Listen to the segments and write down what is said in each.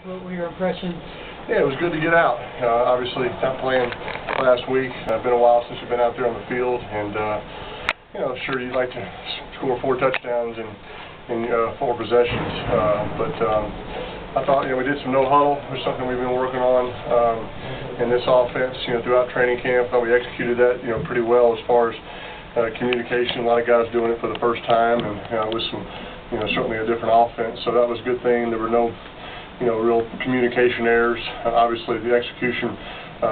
What were your impressions? Yeah, it was good to get out. Obviously, not playing last week. It's been a while since you've been out there on the field, and sure you'd like to score 4 touchdowns in 4 possessions. But I thought we did some no huddle. It's something we've been working on in this offense. Throughout training camp, thought we executed that pretty well as far as communication. A lot of guys doing it for the first time, and with some certainly a different offense. So that was a good thing. There were no real communication errors. Obviously, the execution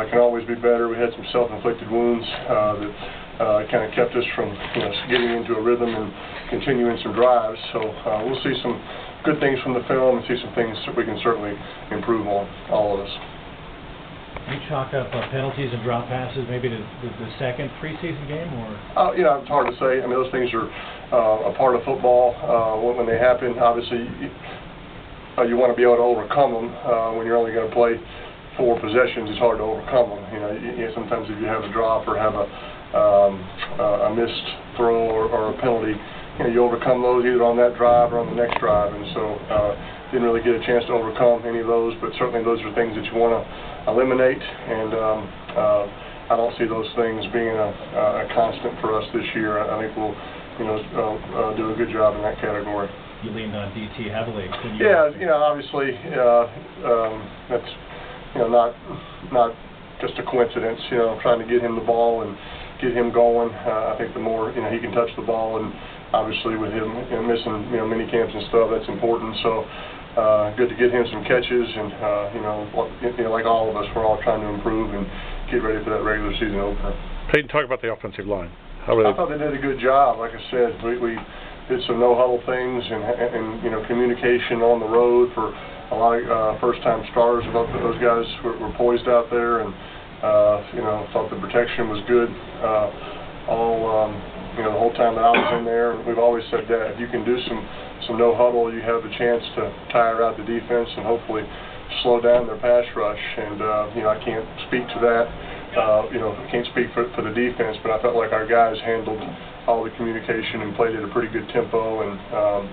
can always be better. We had some self-inflicted wounds that kind of kept us from getting into a rhythm and continuing some drives. So we'll see some good things from the film and see some things that we can certainly improve on, all of us. You chalk up penalties and drop passes maybe to the second preseason game, or? It's hard to say. I mean, those things are a part of football. When they happen, obviously, you want to be able to overcome them. When you're only going to play 4 possessions, it's hard to overcome them. Sometimes if you have a drop or have a missed throw or a penalty, you overcome those either on that drive or on the next drive. And so didn't really get a chance to overcome any of those, but certainly those are things that you want to eliminate. And I don't see those things being a constant for us this year. I think we'll do a good job in that category. You leaned on DT heavily. Yeah, obviously that's not just a coincidence. Trying to get him the ball and get him going. I think the more he can touch the ball, and obviously with him missing mini camps and stuff, that's important. So good to get him some catches, and like all of us, we're all trying to improve and get ready for that regular season opener. Peyton, talk about the offensive line. I thought they did a good job. Like I said, we did some no-huddle things and communication on the road for a lot of first-time stars. I thought that those guys were poised out there, and thought the protection was good the whole time that I was in there. We've always said that if you can do some no-huddle, you have the chance to tire out the defense and hopefully slow down their pass rush. And I can't speak to that. I can't speak for the defense, but I felt like our guys handled all the communication and played at a pretty good tempo, and I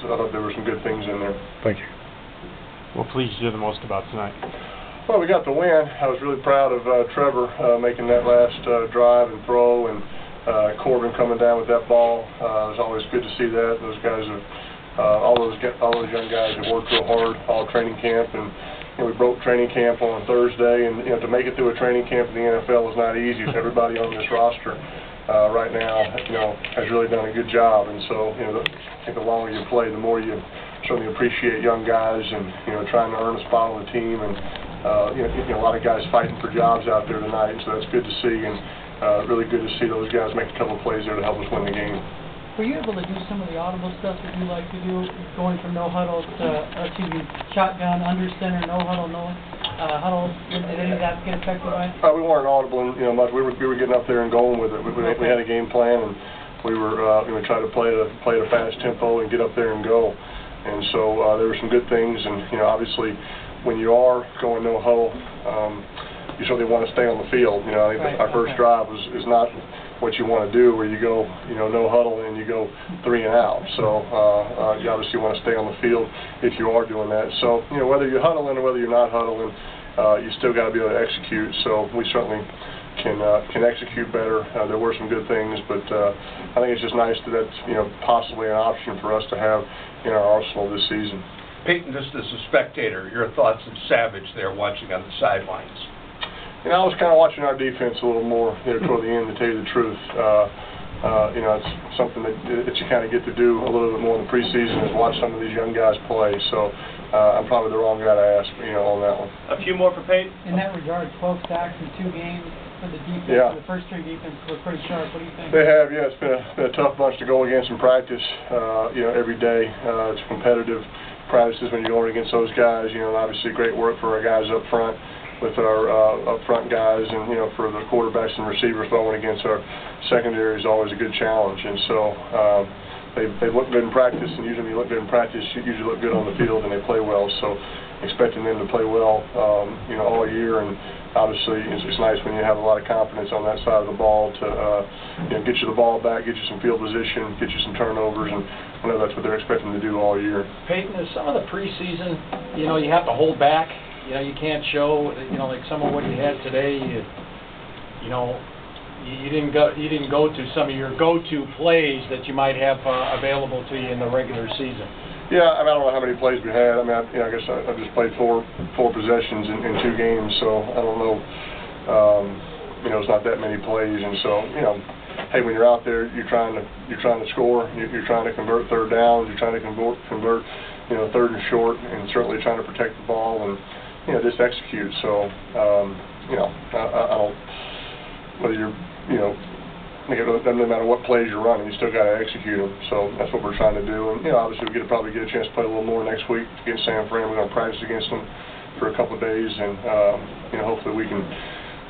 thought there were some good things in there. Thank you. What pleased you the most about tonight? Well, we got the win. I was really proud of Trevor making that last drive and throw, and Corbin coming down with that ball. It was always good to see that. Those guys have all those young guys have worked real hard all training camp, and we broke training camp on Thursday, and to make it through a training camp in the NFL is not easy. So everybody on this roster right now, has really done a good job. And so, I think the longer you play, the more you certainly appreciate young guys and trying to earn a spot on the team. And a lot of guys fighting for jobs out there tonight, so that's good to see, and really good to see those guys make a couple of plays there to help us win the game. Were you able to do some of the audible stuff that you like to do, going from no huddle to shotgun, under center, no huddle, no huddle? Did any of that get affected by it? We weren't audible much. We were getting up there and going with it. We had a game plan, and we were trying to play at a fast tempo and get up there and go. And so there were some good things, and obviously when you are going no huddle, you certainly want to stay on the field. I think our first drive is not what you want to do, where you go, no huddle and you go 3 and out. So you obviously want to stay on the field if you are doing that. So whether you're huddling or whether you're not huddling, you still got to be able to execute. So we certainly can execute better. There were some good things, but I think it's just nice that that's possibly an option for us to have in our arsenal this season. Peyton, just as a spectator, your thoughts of Savage there watching on the sidelines? I was kind of watching our defense a little more toward the end, to tell you the truth. It's something that you kind of get to do a little bit more in the preseason, is watch some of these young guys play. So I'm probably the wrong guy to ask, on that one. A few more for Peyton. In that regard, 12 sacks in 2 games for the defense. Yeah. The first 3 defenses were pretty sharp. What do you think? They have, yeah. It's been a tough bunch to go against in practice. Every day. It's competitive practices when you're going against those guys. Obviously great work for our guys up front, with our up-front guys, and for the quarterbacks and receivers throwing against our secondary is always a good challenge. And so they look good in practice, and usually when you look good in practice, you usually look good on the field, and they play well. So expecting them to play well, you know, all year. And obviously, it's nice when you have a lot of confidence on that side of the ball to, you know, get you the ball back, get you some field position, get you some turnovers, and I know that's what they're expecting to do all year. Peyton, is some of the preseason, you know, you have to hold back. You know, you can't show, you know, like some of what you had today. You know, you didn't go to some of your go-to plays that you might have available to you in the regular season. Yeah, I mean, I don't know how many plays we had. I mean, you know, I guess I just played four possessions in 2 games, so I don't know. You know, it's not that many plays, and so, you know, hey, when you're out there, you're trying to score, you're trying to convert third downs, you're trying to convert, you know, third and short, and certainly trying to protect the ball and, you know, just execute. So, you know, I don't, whether you're, you know, it doesn't matter what plays you're running, you still got to execute them. So that's what we're trying to do. And, you know, obviously we probably get a chance to play a little more next week against San Fran. We're going to practice against them for a couple of days, and, you know, hopefully we can,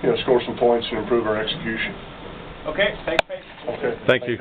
you know, score some points and improve our execution. Okay, thanks, Peyton. Okay. Thank you.